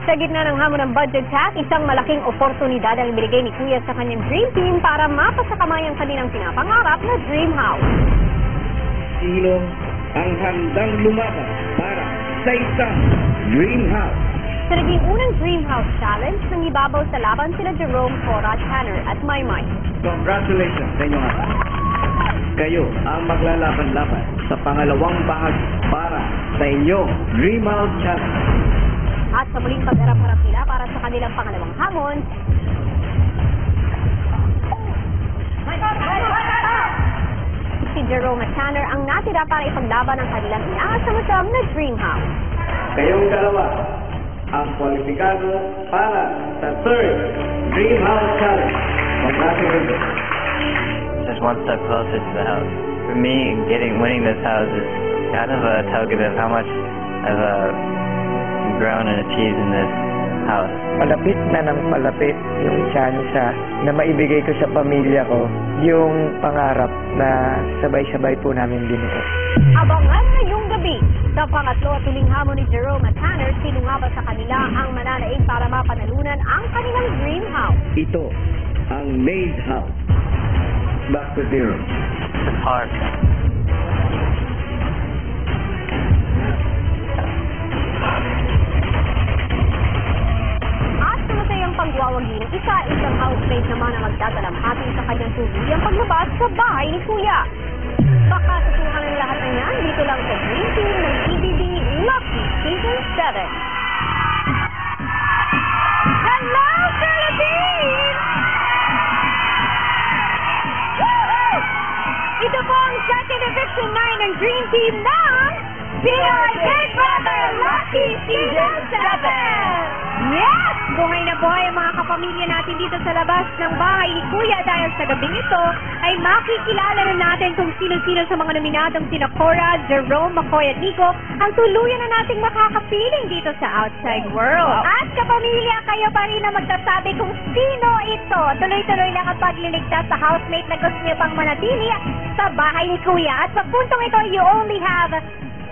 Sa gitna ng hamon ng budget cut, isang malaking oportunidad ang ibinigay ni Kuya sa kanyang dream team para mapasakamay ang kanilang pinapangarap na dream house. Sino ang handang lumaban para sa isang dream house? Sa naging unang Dream House Challenge, nang ibabaw sa laban sila Jerome, Cora, Tanner at Maymay. Congratulations sa inyong apat. Kayo ang maglalaban-laban sa pangalawang bahagi para sa inyong Dream House Challenge. At sa muling pag-harap-harap nila para sa kanilang pangalawang hamon, si Jerome at Tanner ang natira para ipaglaban ang kanilang inaasam-asam na Dream House. Kayong dalawa ang kwalipikado para sa third Dream House Challenge. Congratulations. Just one step closer to the house. For me, winning this house is kind of a token of how much I've grown and achieved in this house. Malapit na ng malapit yung chance na maibigay ko sa pamilya ko yung pangarap na sabay-sabay po namin binuo. Abangan ngayong gabi sa pangatlo at huling hamon ni Jerome at Tanner, sino nga ba sa kanila ang mananaig para mapanalunan ang kanilang dream house? Ito ang Maze House. Back to zero. The park. At sa masayang pagwawagi ng isang housemate naman ang magdadalamhati sa kanyang tuluyang paglabas sa bahay ni Kuya. Pakasusuhan ng lahat ng yan dito lang sa Dream Team ng PBB Lucky Season 7. Hello, Philippines! Woohoo! Ito po ang second eviction night ng Dream Team ng Pinoy Big Brother Lucky Season 7! Yes! Buhay na buhay ang mga kapamilya natin dito sa labas ng bahay ni Kuya dahil sa gabing ito ay makikilala na natin kung sino-sino sa mga nominadong sina Cora, Jerome, McCoy at Nico ang tuluyan na nating makakapiling dito sa outside world. At kapamilya, kayo pa rin ang magsasabi kung sino ito. Tuloy-tuloy lang ang pagliligtas sa housemate na gusto niyo pang manatili sa bahay ni Kuya. At sa puntong ito, you only have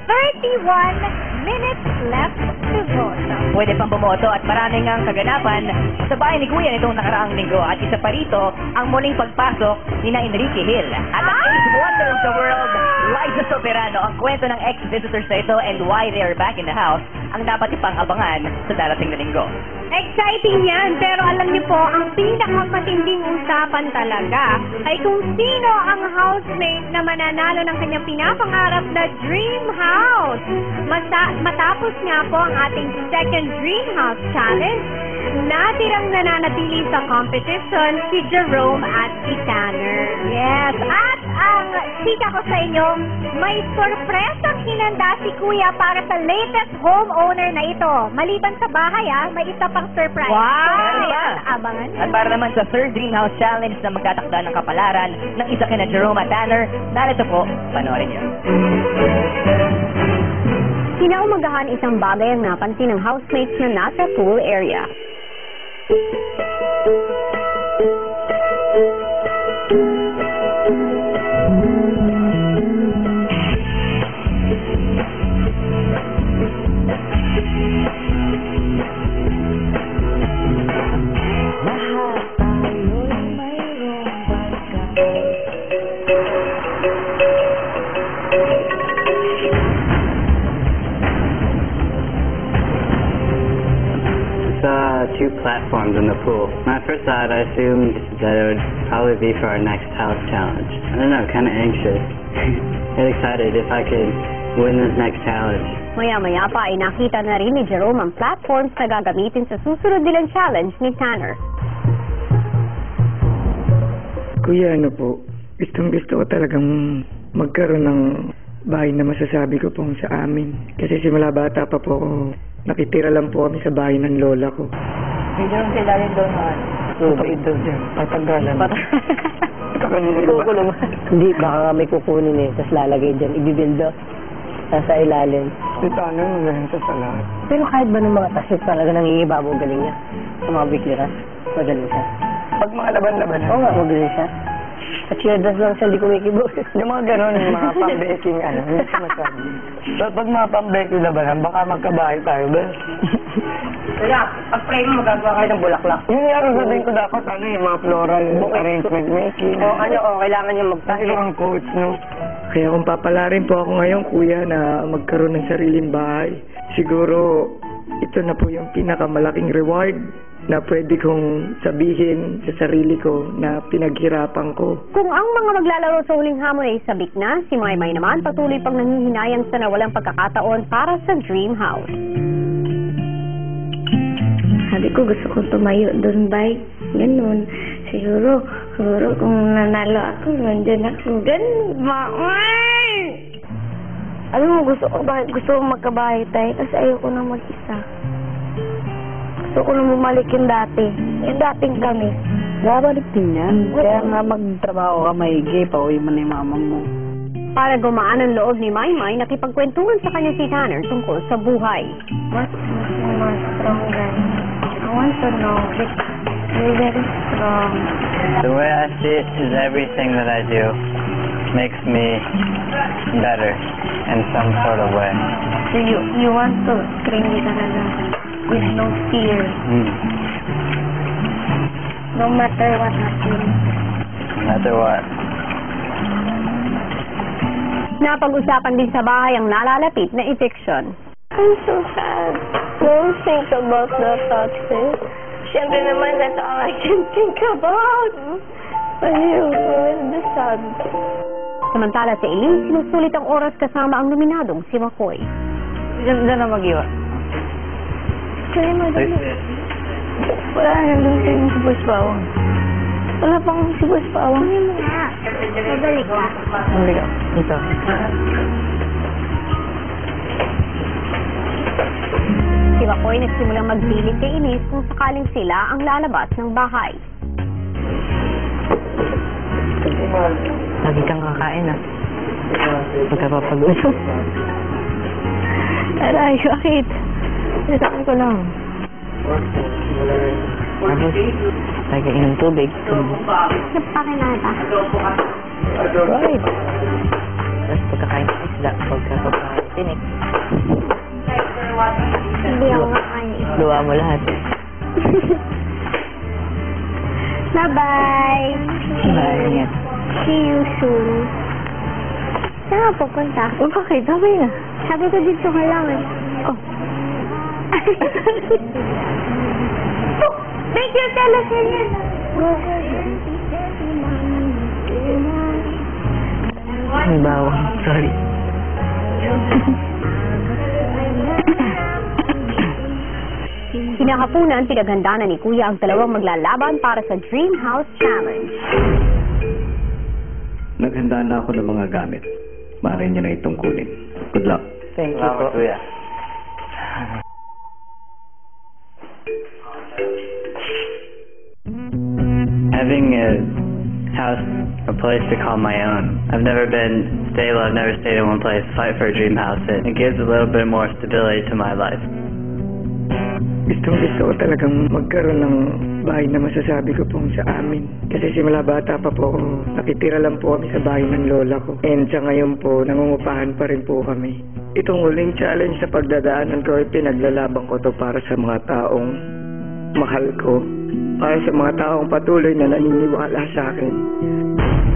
31 minutes left to vote. Pwede pang bumoto at maraming ang kaganapan sa bahay ni Kuya nitong nakaraang linggo. At isa pa rito, ang muling pagpasok ni na Enrique Hill. At ang Ace Wonder of the World, Liza Soberano, ang kwento ng ex-visitors na ito and why they are back in the house, ang dapat ipang abangan sa darating na linggo. Exciting yan, pero alam niyo po, ang pinakamatinding usapan talaga ay kung sino ang housemate na mananalo ng kanyang pinapangarap na Dream House. Matapos nga po ang ating second Dream House Challenge, natirang nananatili sa competition si Jerome at si Tanner. Yes, at ang chika ko sa inyo, may sorpresang hinanda si Kuya para sa latest homeowner na ito. Maliban sa bahay may isa pang surprise. Wow! Ayan, abangan. At para naman sa third Dream House Challenge na magtatakda ng kapalaran ng isa kina Jerome at Tanner, narito po, panoorin niyo. Kinaumagahan isang bagay ang napansin ng housemates na nasa pool area. Two platforms in the pool. When I first saw it, I assumed that it would probably be for our next house challenge. I don't know, kind of anxious. Get excited if I could win this next challenge. Maya-maya pa ay nakita na rin ni Jerome ang platforms na gagamitin sa susunod nilang challenge ni Tanner. Kuya, ano po, gusto ko talagang magkaroon ng bahay na masasabi ko pong sa amin. Kasi simula bata pa po ako, nakitira lang po kami sa bahay ng lola ko. Medyo lang sila rin doon Tubig daw dyan, patanggalan. Kukulong. Hindi, baka may kukunin tapos lalagay dyan, ibibildo sa ilalim. Ito ano, maganda sa lahat. Pero kahit ba ng mga tasit talaga nangingibabaw galing niya? Sa mga bikliras, magaling siya. Pag mga laban-laban. Oo nga, magaling siya. At cheerdas lang siya, hindi kumikibo. Yung mga gano'n, yung mga pang-baking, yung masabi. So, pag mga pang-baking labanan, baka magkabahay tayo ba? Kaya, pag-pray mo, magagawa kayo ng bulaklak. Yung sasabihin ko dapat, yung mga floral arrangement making. Kailangan yung magtayo. Ang coach, no? Kaya kung papalarin po ako ngayon, kuya, na magkaroon ng sariling bahay, siguro ito na po yung pinakamalaking reward na pwede kong sabihin sa sarili ko na pinaghirapan ko. Kung ang mga maglalaro sa huling hamon ay sabik na, si Maymay naman patuloy pang nanghihinayang sa nawalang pagkakataon para sa dream house. Sabi ko gusto kong tumayo doon, bay. Ganun. Siguro kung nanalo ako, nandyan ako. Ganun, maay! Alam mo, gusto ko magkabahay tayo kasi ayoko na mag-isa. Gusto ko na bumalik yung dati. Yung dating kami. Babalik din yan. Kaya nga magtrabaho ka maigi, pauwi mo na yung mama mo. Para gumaan ang loob ni Maymay, nakipagkwentuhan sa kanya si Tanner tungkol sa buhay. What's more stronger? I want to know. You're very strong. The way I see it is everything that I do makes me better in some sort of way. So you want to scream talaga with no fear. No matter what happens. No matter what. Napag-usapan din sa bahay ang nalalapit na eviction. I'm so sad. Don't think about the taxes. Siyempre naman, that's all I can think about. Ayun, the sad. Samantala sa Elise, sinusulit ang oras kasama ang nominadong si McCoy. Diyan na mag-iwa. Kaya madali. Wala, nandun si Boss Pawang. Wala pang si Boss Pawang. Ano mo nga? Madali ka. Madali ka. Ito. Si McCoy nagsimulang magpilit kay Elise kung sakaling sila ang lalabas ng bahay. Lagi kang kakain, ah. Magkapapag-usap. Aray, bakit? Sasakay ko lang. Tapos, lagi ka inom tubig. Napakinata. Right. Tapos pagkakain ng isda, pagkakapatinik. Hindi ako makain. Luwa mo lahat. Bye-bye. Bye. Ingat. See you soon. Saan ka pupunta? Bakit? Sabi na. Sabi ko dito ka lang eh. Oh. Thank you, teleserye. May bawang. Sorry. Kinakapunan, pinaghanda na ni Kuya ang dalawang maglalaban para sa Dream House Challenge. Naghanda na ako ng mga gamit. Maaari niyo na itong kunin. Good luck. Thank you po. Kuya. Having a house, a place to call my own. I've never been stable. I've never stayed in one place. Fight for a dream house. It gives a little bit more stability to my life. Gusto ko talagang magkaroon ng bahay na masasabi ko pong sa amin. Kasi simula bata pa po ako, nakitira lang po kami sa bahay ng lola ko. And sa ngayon po, nangungupahan pa rin po kami. Itong huling challenge sa pagdadaanan ko ay pinaglalaban ko to para sa mga taong mahal ko. Para sa mga taong patuloy na naniniwala sa akin.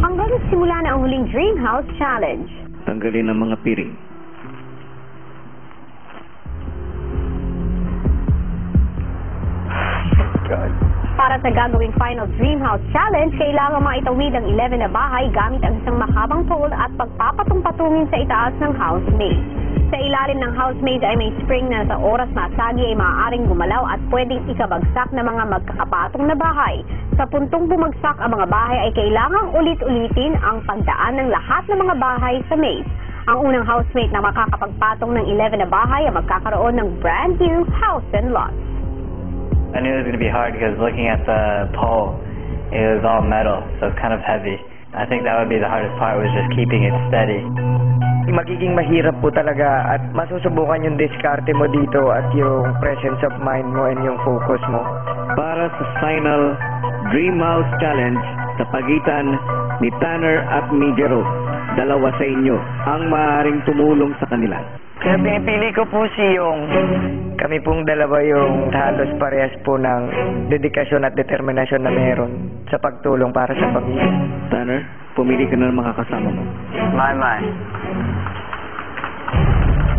Hanggang simula na ang huling Dream House Challenge. Tanggalin ang mga piring. Para sa gagawing final Dream House Challenge, kailangan maitawid ang 11 na bahay gamit ang isang mahabang pole at pagpapatong-patungin sa itaas ng housemaid. Sa ilalim ng housemaid ay may spring na sa oras na sagi ay maaaring gumalaw at pwedeng ikabagsak na mga magkakapatong na bahay. Sa puntong bumagsak ang mga bahay ay kailangang ulit-ulitin ang pagdaan ng lahat ng mga bahay sa maze. Ang unang housemate na makakapagpatong ng 11 na bahay ay magkakaroon ng brand new house and lot. I knew it was going to be hard because looking at the pole, it was all metal, so it's kind of heavy. I think that would be the hardest part, was just keeping it steady. Magiging mahirap po talaga at masusubukan yung diskarte mo dito at yung presence of mind mo and yung focus mo. Para sa final Dream House Challenge sa pagitan ni Tanner at ni Jero, dalawa sa inyo ang maaaring tumulong sa kanila. Kaya pinipili ko po si yung kami pong dalawa yung halos parehas po ng dedikasyon at determinasyon na meron sa pagtulong para sa pamilya. Tanner, pumili ka na ng mga kasama mo. My.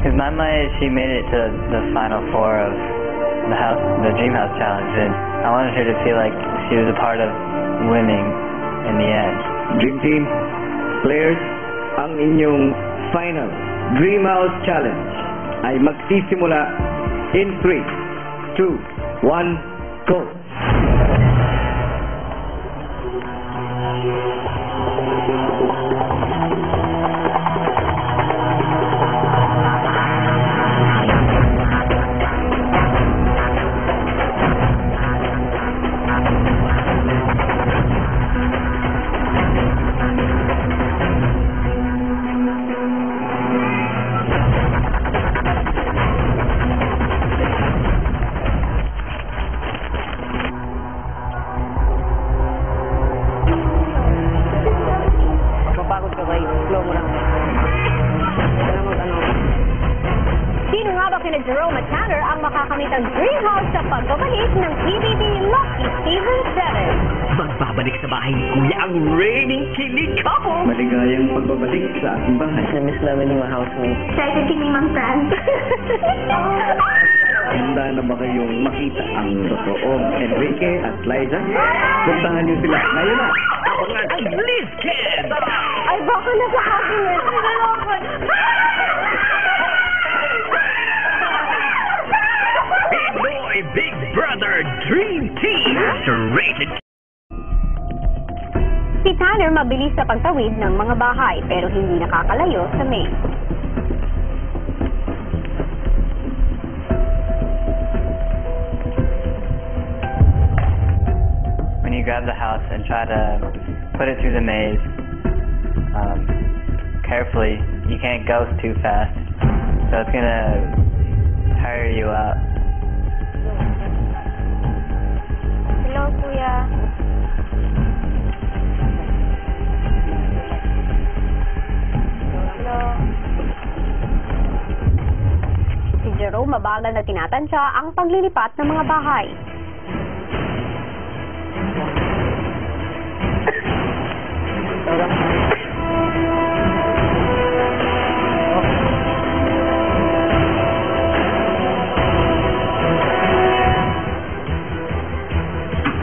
Because my, she made it to the final four of the Dream House Challenge, and I wanted her to feel like she was a part of winning in the end. Dream Team, players, ang inyong final Dream House Challenge ay magsisimula in 3, 2, 1, go! Sino nga ba kina Jerome at Tanner ang makakamit ang Dream House sa pagbabalik ng PBB Lucky Season 7? Magbabalik sa bahay ni Kuya ang reigning kilig couple. Maligayang pagbabalik sa ating bahay. Namiss namin yung mga housemate. Excited si Mang Fran. Handa na ba kayong makita ang totoong Enrique at Liza? Puntahan niyo sila ngayon na! Abangan ang Liz Kid! Ay, baka nasa cabinet. Pinoy Big Brother Dream Team Rated. Si Tanner mabilis sa pagtawid ng mga bahay pero hindi nakakalayo sa main. When you grab the house and try to put it through the maze, carefully, you can't go too fast, so it's gonna tire you out. Hello, Kuya. Hello. Si Jerome mabagal na tinatansya ang paglilipat ng mga bahay.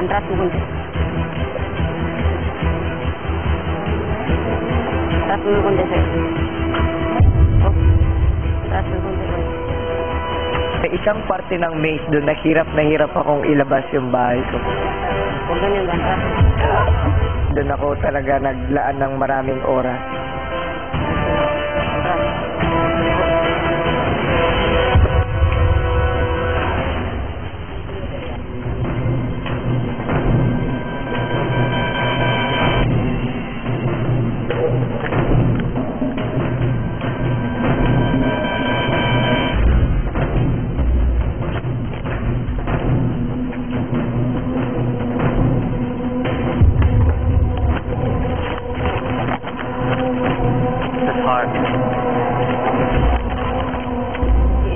Antras mo kunti. Antras mo kunti, sir. Oh. Antras mo kunti, sir. Sa isang parte ng maze doon, na hirap akong ilabas yung bahay ko. Huwag ganyan, ganda. Doon ako talaga naglaan ng maraming oras.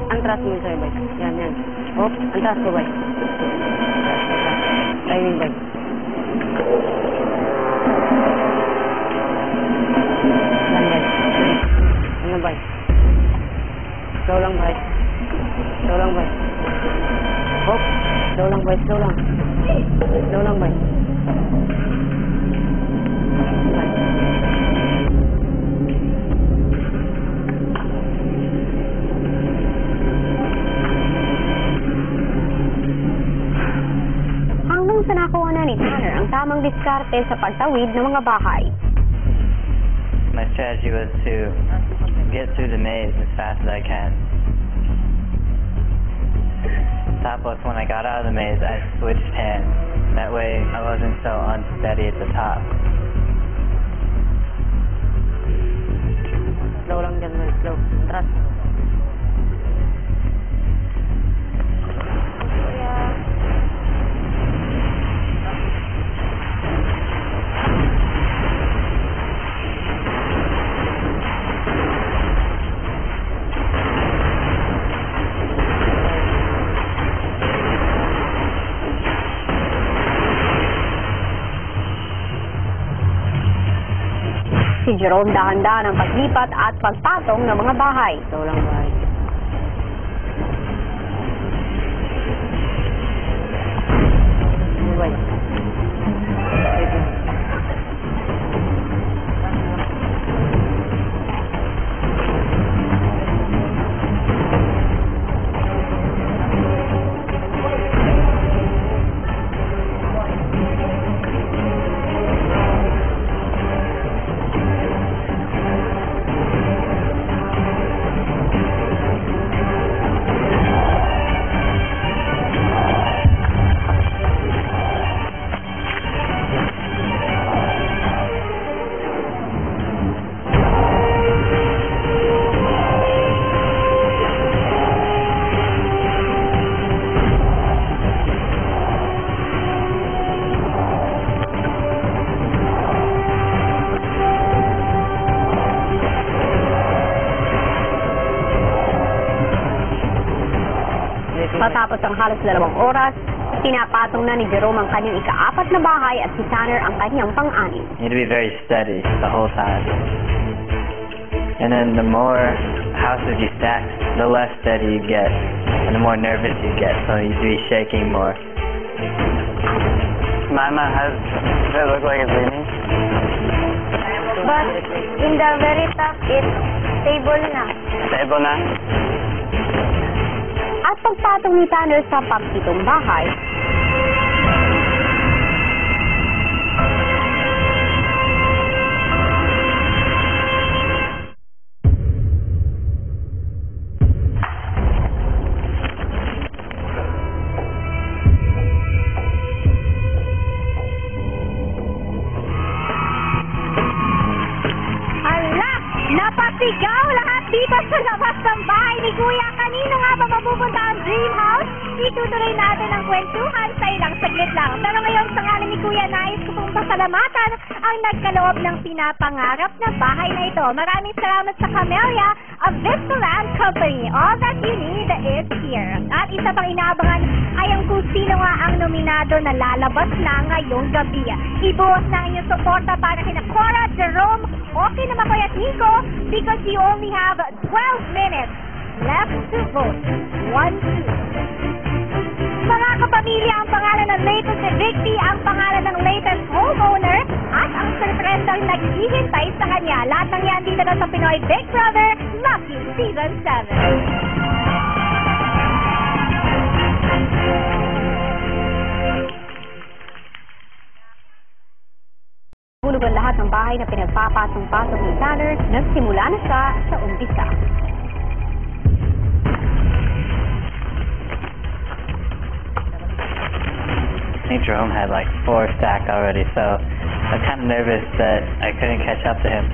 Antras mo sa'yo, bay. Yan. Oh, antras ko, bay. Timing, bay. Yan, bay. Ano, bay? Slow lang, bay. Slow lang, bay. Oh, slow lang, bay. Slow lang. Slow lang, bay. Sa nakuha na ni Tanner ang tamang diskarte sa pagtawid ng mga bahay. My strategy was to get through the maze as fast as I can. Tapos, when I got out of the maze, I switched hands. That way, I wasn't so unsteady at the top. Slow lang dyan, bay. Slow. Antras. si Jerome dahan-dahan ng paglipat at pagpatong ng mga bahay. Ikaw lang, boy. Boy. Matapos ang halos 2 oras, pinapatong na ni Jerome ang kanyang ika-4 na bahay at si Tanner ang kanyang pang-6. You need to be very steady the whole time. And then the more houses you stack, the less steady you get, and the more nervous you get, so you'd be shaking more. Mama, does it look like it's leaning? But in the very top, it's stable na. Stable na? At pagpatong ni Tanner sa pang-7 bahay, napasigaw lahat dito sa labas ng bahay ni Kuya. Kanino nga ba mapupunta ang dream house? Itutuloy natin ang kwentuhan sa ilang saglit lang. Pero ngayon sa ngalan ni Kuya, nais ko pong pasalamatan ang nagkaloob ng pinapangarap na bahay na ito. Maraming salamat sa Camellia, a Vistaland company. All that you need is here. At isa pang inaabangan ay ang kung sino nga ang nominado na lalabas na ngayong gabi. Ibuhos na inyong suporta para kina Cora, Jerome, okay naman ko at Nico, because you only have 12 minutes left to vote. 1, 2. Mga kapamilya, ang pangalan ng latest evictee, ang pangalan ng latest homeowner, at ang sorpresang naghihintay sa kanya. Lahat ng yan dito na sa Pinoy Big Brother Lucky Season 7. Hulog ang lahat ng bahay na pinagpapasong-pasok ni Tanner, nagsimula na siya sa umpisa. I think Jerome had like 4 stacked already, so I was kind of nervous that I couldn't catch up to him.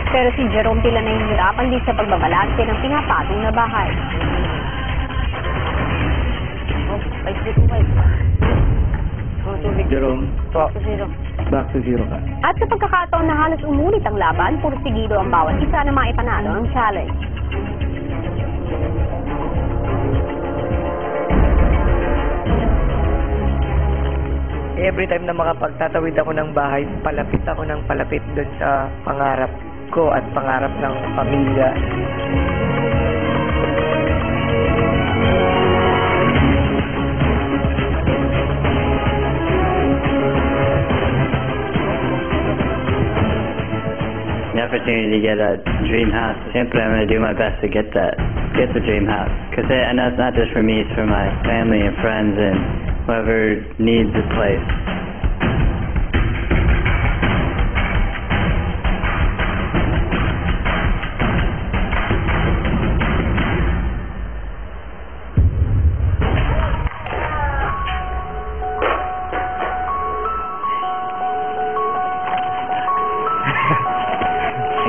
Pero si Jerome tila nahihirapan din sa pagbabalanse ng pinapatong na bahay. Jerome, back to zero ka. At sa pagkakataon na halos umulit ang laban, puro sigido ang bawat isa na maipanalo ang challenge. Every time na makapagtatawid ako ng bahay, palapit ako ng palapit doon sa pangarap ko at pangarap ng pamilya. The opportunity to get a dream house. Simply, I'm going to do my best to get the dream house. Because I know it's not just for me, it's for my family and friends and whoever needs this place.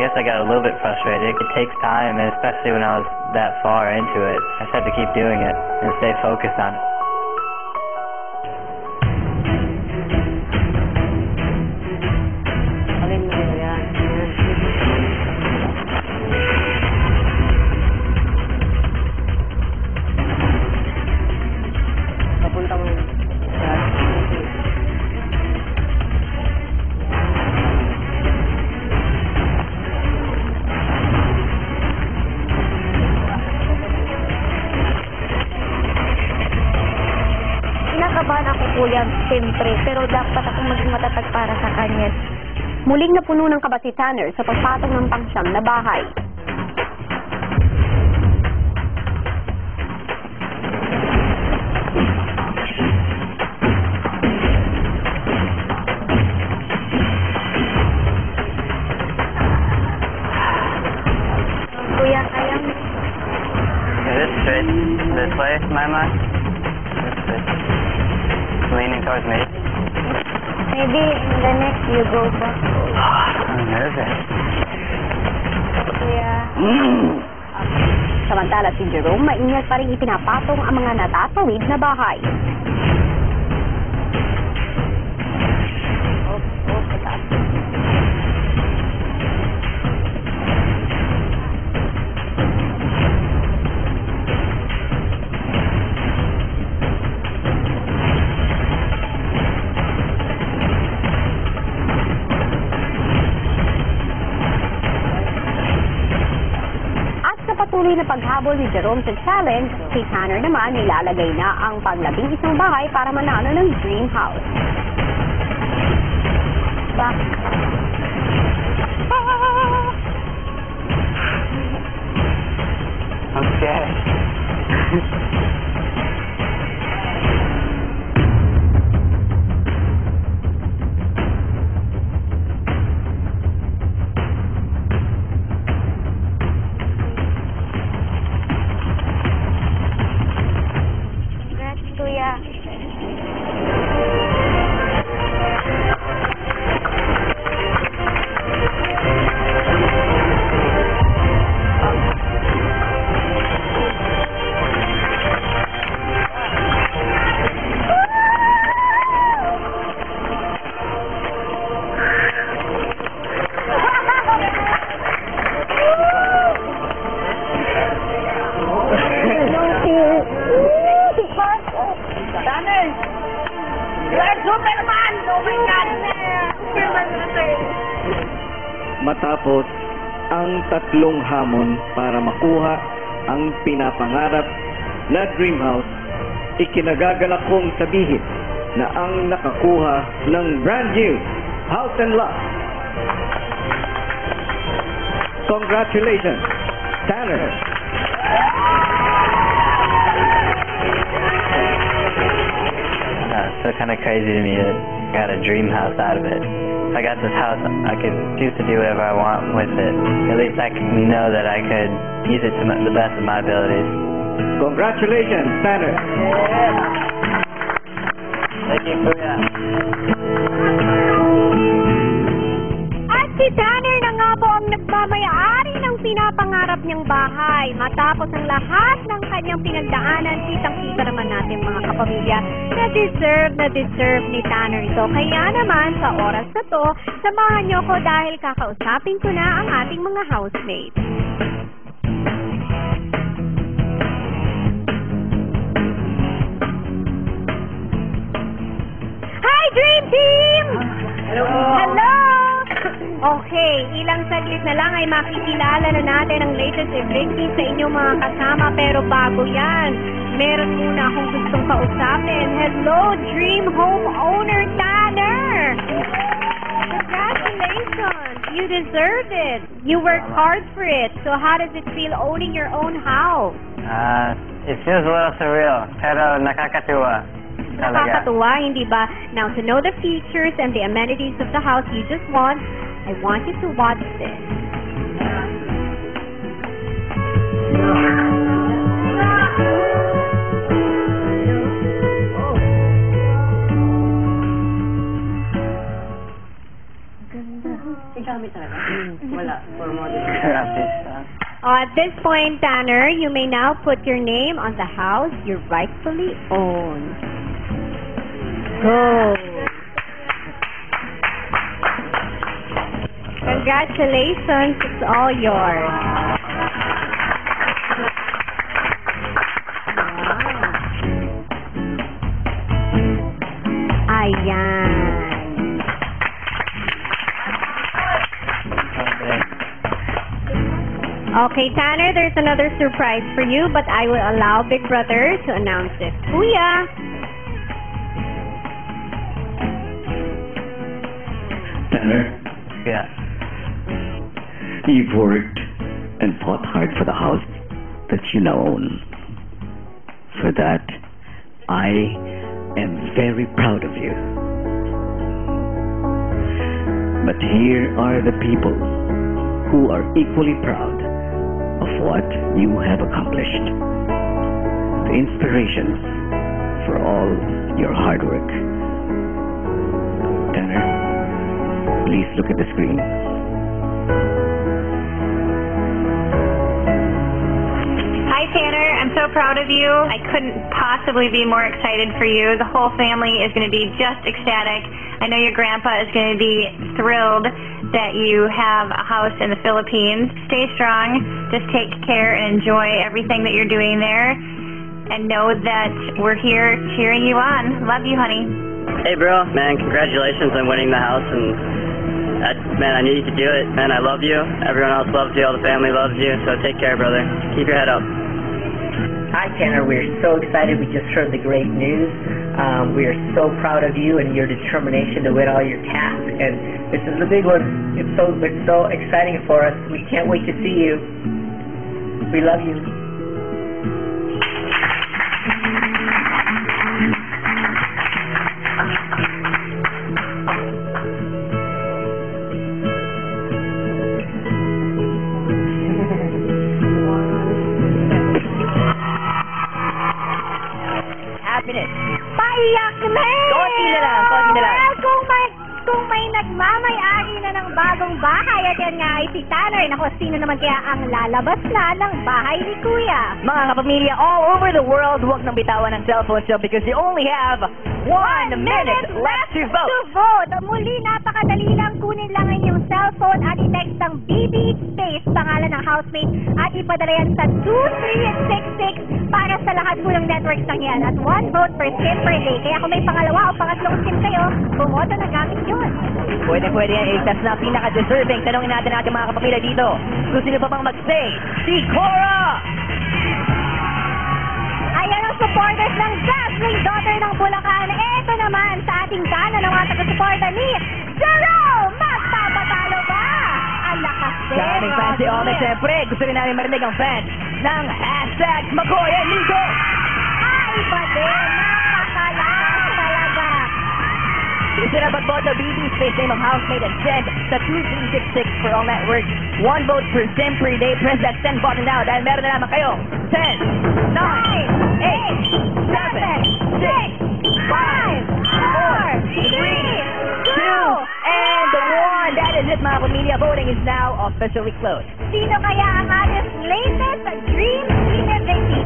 I got a little bit frustrated. It takes time, and especially when I was that far into it, I just had to keep doing it and stay focused on it. siyempre. Pero dapat ako maging matatag para sa kanya. Muling napuno ng kaba si Tanner sa pagpatong ng pangsyam na bahay. Kuya, kaya mo. Is this straight? This way, Mama? This way. Leaning towards me. Maybe in the next you go back. I'm nervous. Kuya. Samantala si Jerome, maingat pa rin ipinapatong ang mga natatawid na bahay. Pataas. Patuloy na paghabol ni Jerome sa challenge, si Tanner naman nilalagay na ang pang-11 bahay para manalo ng dream house. Okay. Matapos ang tatlong hamon para makuha ang pinapangarap na dream house, ikinagagalak kong sabihin na ang nakakuha ng brand new house and lot. Congratulations, Tanner! It's so kind of crazy to me that I got a dream house out of it. If I got this house, I could choose to do whatever I want with it. At least I could know that I could use it to the best of my abilities. Congratulations, Tanner! Thank you, Kuya. At si Tanner na nga po ang nagmamayari ng pinapangarap niyang bahay. Matapos ang lahat ng kanyang pinagdaanan, kitang-kita naman natin mga kapamilya na deserve ni Tanner ito. Kaya naman sa oras na to, samahan niyo ko dahil kakausapin ko na ang ating mga housemates. Hi, Dream Team! Hello! Hello! Okay, ilang saglit na lang ay makikilala na natin ang latest evicting sa inyong mga kasama. Pero bago yan, meron muna akong gustong kausapin. Hello, Dream Home Owner Tanner! Congratulations! You deserved it. You worked hard for it. So how does it feel owning your own house? It feels a little surreal, pero nakakatuwa. Nakakatuwa, hindi ba? Now, to know the features and the amenities of the house you just want, I want you to watch this. At this point, Tanner, you may now put your name on the house you rightfully own. Go! Congratulations, it's all yours. Ayan. Okay, Tanner, there's another surprise for you, but I will allow Big Brother to announce it. Kuya! You've worked and fought hard for the house that you now own. For that, I am very proud of you. But here are the people who are equally proud of what you have accomplished. The inspiration for all your hard work. Tanner, please look at the screen. Hi, Tanner. I'm so proud of you. I couldn't possibly be more excited for you. The whole family is going to be just ecstatic. I know your grandpa is going to be thrilled that you have a house in the Philippines. Stay strong. Just take care and enjoy everything that you're doing there. And know that we're here cheering you on. Love you, honey. Hey, bro. Man, congratulations on winning the house. And man, I knew you could do it. Man, I love you. Everyone else loves you. All the family loves you. So take care, brother. Keep your head up. Hi, Tanner. We're so excited. We just heard the great news. We are so proud of you and your determination to win all your tasks. And this is the big one. It's so exciting for us. We can't wait to see you. We love you. Paiyak na eh! Konti na lang. Well, kung may nagmamayari na ng bagong bahay at yan nga ay si Tanner, naku, sino naman kaya ang lalabas na ng bahay ni Kuya? Mga kapamilya all over the world, huwag nang bitawan ng cellphone show because you only have 1 minute left to vote. Muli, napakadali lang. Kunin lang ang iyong cellphone at i-text ang BB space, pangalan ng housemate, at ipadala yan sa 2366 para sa lahat po ng networks ng yan. At 1 vote per SIM per day. Kaya kung may pangalawa o pangatlong SIM kayo, bumoto na gamit yun. Pwede yan. That's na pinaka-deserving. Tanongin natin mga kapamilya dito. Gusto niyo pa bang mag-stay? Si Cora! Ayan ang supporters ng Dazzling Daughter ng Bulacan. Ito naman sa ating kanan ng mga taga-suporta ni Jerome! Magpapatalo ba? Ang lakas din. Daming fans si Ome, siyempre. Gusto rin namin marinig ang fans ng hashtag Makoy and Nico. Iba din. Napakalakas talaga. Gusto na magboto BB space name of housemate and send sa 2366 for all networks. 1 vote per SIM per day. Press that send button now dahil meron na naman kayo. 10, 9, 8, 7, 6, 5, 4, 3, 2, and 1. That is it, mga pamilya. Voting is now officially closed. Sino kaya ang ating latest dream team?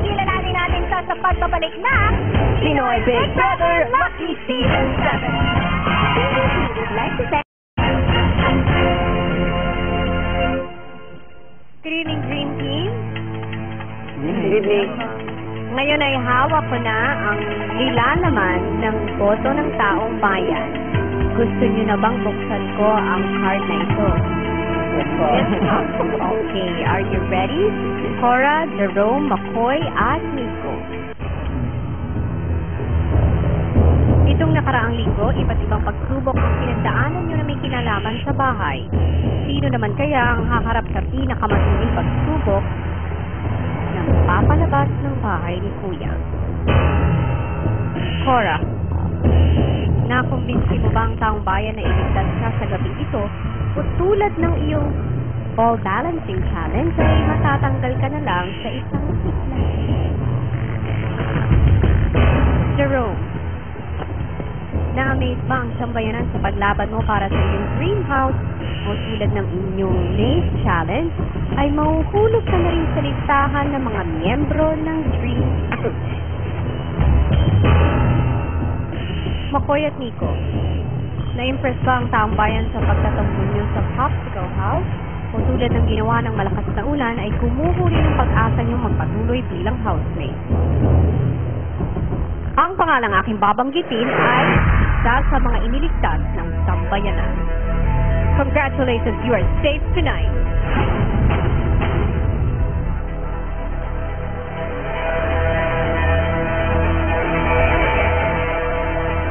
Kilalanin natin sa pagbabalik ng Pinoy Big Brother Lucky Season 7. Like to say, good evening, Dream Team. Good evening. Ngayon ay hawak ko na ang nilalaman ng boto ng taong bayan. Gusto niyo na bang buksan ko ang card na ito? Yes. Okay, are you ready? Cora, Jerome, McCoy, at Nico. Itong nakaraang linggo, iba't ibang pagsubok ang pinagdaanan nyo na may kinalaman sa bahay. Sino naman kaya ang haharap sa pinakamatuloy pagsubok ng papalabas ng bahay ni Kuya? Cora, nakumbinsi mo ba ang taong bayan na iligtas ka sa gabing ito o tulad ng iyong ball balancing challenge ay matatanggal ka na lang sa isang hikla? Jerome, na-amaze ba ang sambayanan sa paglaban mo para sa iyong dream house o tulad ng inyong maze challenge ay mahuhulog ka na rin sa listahan ng mga miyembro ng Dream Group? McCoy at Nico, na-impress ba ang taong bayan sa pagtatanggol niyo sa Popsicle House o tulad ng ginawa ng malakas na ulan ay kumuho rin ang pag-asa niyong magpatuloy bilang housemate? Ang pangalang aking babanggitin ay isa sa mga iniligtas ng sambayanan. Congratulations, you are safe tonight.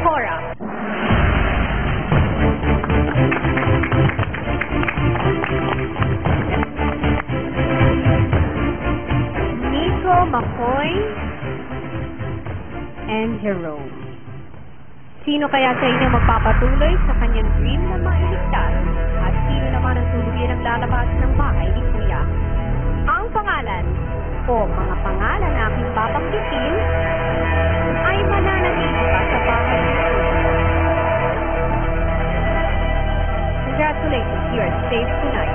Cora. and Jerome. Sino kaya sa inyo magpapatuloy sa kanyang dream na mailigtas? At sino naman ang tuluyan ang lalabas ng bahay ni Kuya? Ang pangalan o mga pangalan na aking babanggitin ay mananatili pa sa bahay ni Kuya. Congratulations, you are safe tonight.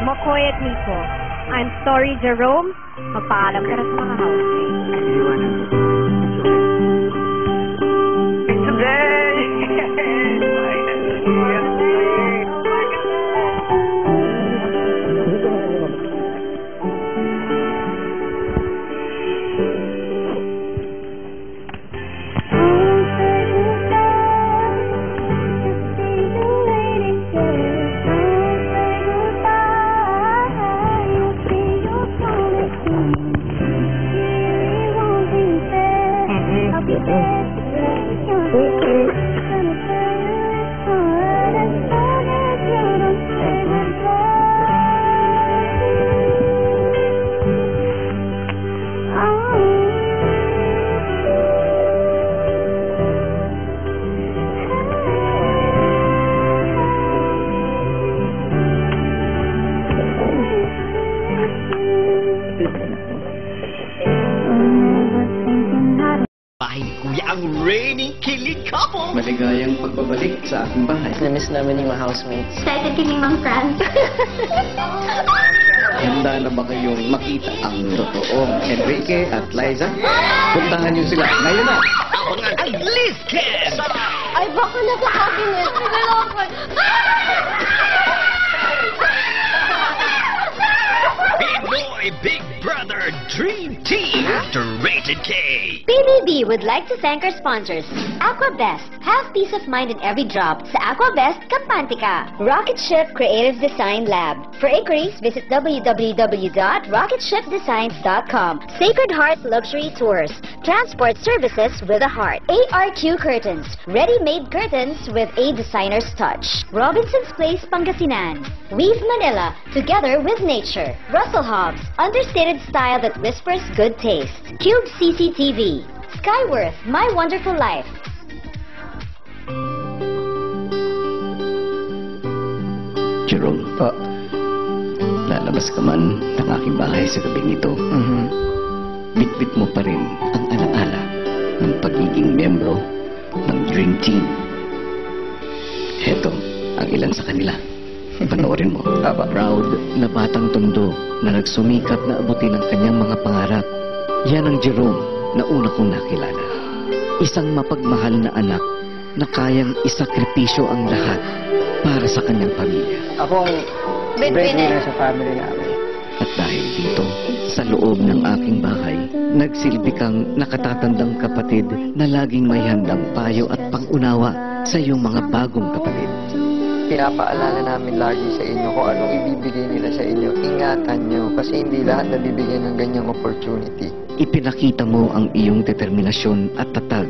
McCoy at Nico. I'm sorry, Jerome. Magpaalam ka na sa mga housemates. Ang reigning kilig couple! Maligayang pagbabalik sa aking bahay. Na-miss namin yung mga housemates. Excited din yung mga friends. Handa na ba kayong makita ang totoong Enrique at Liza? Puntahan niyo sila ngayon na! Abangan ang Lizken! Ay, baka nakakabinet. Nilalapan. Pinoy Big Brother Dream Team after Rated K. PBB would like to thank our sponsors. Aquabest. Have peace of mind in every drop. Sa Aquabest, Kampantika. Rocket Ship Creative Design Lab. For inquiries, visit www.rocketshipdesigns.com. Sacred Heart Luxury Tours. Transport services with a heart. ARQ Curtains. Ready-made curtains with a designer's touch. Robinson's Place, Pangasinan. Weave Manila. Together with nature. Russell Hobbs. Understated style that whispers good taste. Cube CCTV. Skyworth. My Wonderful Life. Jerome, lalabas ka man ng aking bahay sa gabing ito. Bitbit mo pa rin ang alaala ng pagiging membro ng Dream Team. Heto ang ilan sa kanila. Panoorin mo. Proud na batang tondo na nagsumikap na abutin ang kanyang mga pangarap. Yan ang Jerome na una kong nakilala. Isang mapagmahal na anak na kayang isakripisyo ang lahat para sa kanyang pamilya. Akong breadwinner sa family namin. At dahil dito, sa loob ng aking bahay, nagsilbi kang nakatatandang kapatid na laging may handang payo at pangunawa sa iyong mga bagong kapatid. Pinapaalala namin lagi sa inyo kung anong ibibigay nila sa inyo. Ingatan nyo kasi hindi lahat nabibigyan ng ganyang opportunity. Ipinakita mo ang iyong determinasyon at tatag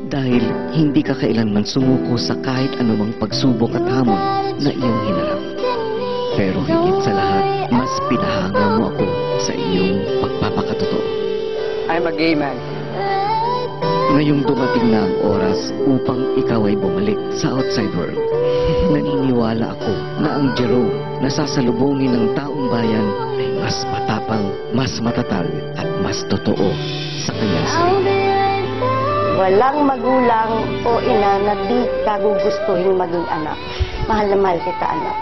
dahil hindi ka kailanman sumuko sa kahit anumang pagsubok at hamon na iyong hinarap. Pero higit sa lahat, mas pinahanga mo ako sa iyong pagpapakatotoo. I'm a gay man. Ngayong dumating na ang oras upang ikaw ay bumalik sa outside world. Naniniwala ako na ang Jerome na sasalubungin ng taong bayan ay mas matapang, mas matatag at mas totoo sa kanyang sarili. Walang magulang o ina na di ka gugustuhin maging anak. Mahal na mahal kita, anak.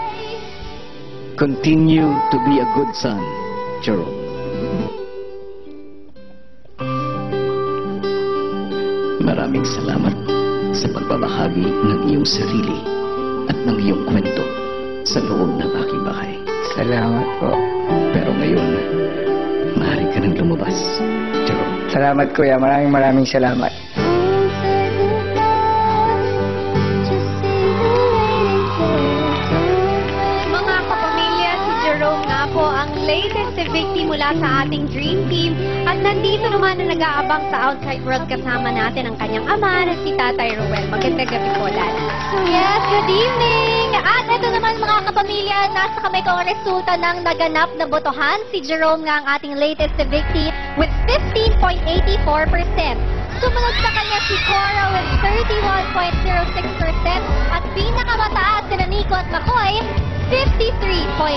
Continue to be a good son, Jerome. Maraming salamat sa pagbabahagi ng iyong sarili at ng iyong kwento sa loob ng aking bahay. Salamat po. Pero ngayon, maaari ka nang lumabas, Jerome. Salamat kuya. Maraming salamat. Mga kapamilya, si Jerome nga po ang late latest evictee mula sa ating Dream Team. At nandito naman na nag-aabang sa outside world kasama natin ang kanyang ama na si Tatay Ruel. Magandang gabi po, Lala. Yes, good evening! At ito naman mga kapamilya, nasa kamay ko ang resulta ng naganap na botohan. Si Jerome nga ang ating latest evictee with 15.84%. Sumunod sa kanya si Cora with 31.06% at pinakamataas sina Nico at McCoy, 53.10%.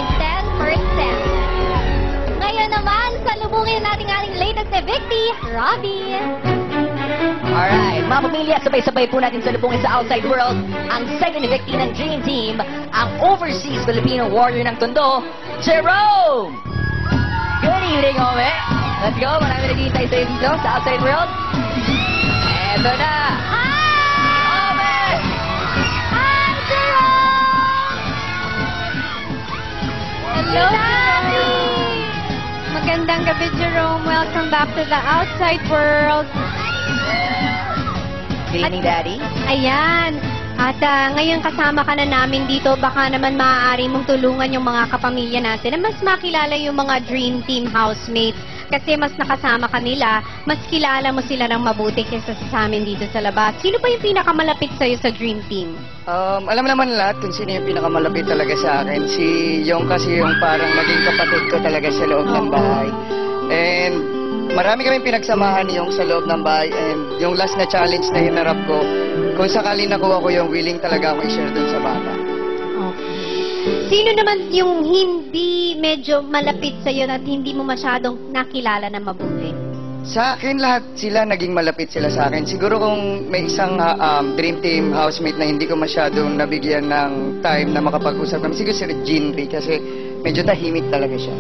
Ngayon naman, salubungin natin ating latest evictee, Robbie. Alright, mga pamilya, sabay-sabay po natin salubungin sa outside world ang second evictee ng Dream Team, ang overseas Filipino warrior ng Tondo, Jerome! Good evening, Ome! Let's go, marami naghihintay sa'yo dito sa outside world. Eto na! Ome! Hi, Jerome! Hello, Daddy! Magandang gabi, Jerome. Welcome back to the outside world. Good evening, Daddy. Ayan. At ngayon kasama ka na namin dito, baka naman maaari mong tulungan yung mga kapamilya natin na mas makilala yung mga Dream Team housemates. Kasi mas nakasama ka nila, mas kilala mo sila ng mabuti kaysa sa amin dito sa labas. Sino pa yung pinakamalapit sa'yo sa Dream Team? Alam naman lahat kung sino yung pinakamalapit talaga sa akin. Si Yong kasi yung parang naging kapatid ko talaga sa loob ng bahay. And marami kaming pinagsamahan ni Yong sa loob ng bahay. And yung last na challenge na hinarap ko, kung sakali nakuha ko yung willing talaga ako i-share dun sa bata. Sino naman yung hindi medyo malapit sa'yo at hindi mo masyadong nakilala na mabuti? Sa akin, lahat sila naging malapit sila sa akin. Siguro kung may isang Dream Team housemate na hindi ko masyadong nabigyan ng time na makapag-usap kami, siguro si Jinri kasi medyo tahimik talaga siya.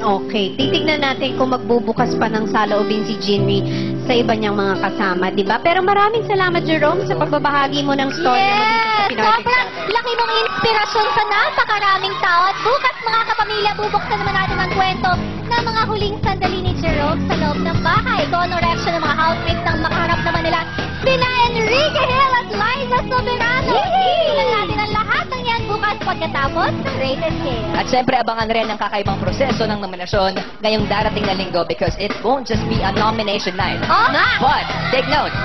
Okay. Titignan natin kung magbubukas pa ng saloobin si Jinri sa iba niyang mga kasama, di ba? Pero maraming salamat, Jerome, sa pagbabahagi mo ng story mo dito sa Pinoy Big Sobrang Brother. laki mong inspirasyon sa napakaraming tao. At bukas mga kapamilya, bubuksan naman natin ang kwento ng mga huling sandali ni Jerome sa loob ng bahay. Kung ano reaction ng mga housemates nang makaharap naman nila sina Enrique Hill at Liza Soberano. Tingnan natin ang lahat ng yan bukas pagkatapos ng Greatest Game. At syempre, abangan rin ang kakaibang proseso ng nominasyon ngayong darating na linggo because it won't just be a nomination night. But, take note,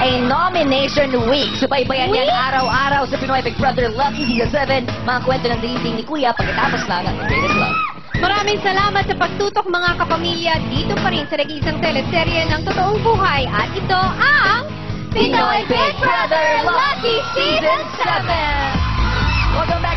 a nomination week. Subaybayan yan araw-araw sa Pinoy Big Brother Lucky Season 7. Mga kwento ng diliting ni Kuya pagkatapos lang ang Greatest Love. Maraming salamat sa pagtutok mga kapamilya dito pa rin sa nag-iisang teleserye ng totoong buhay. At ito ang Pinoy Big Brother Lucky Season 7! Welcome back.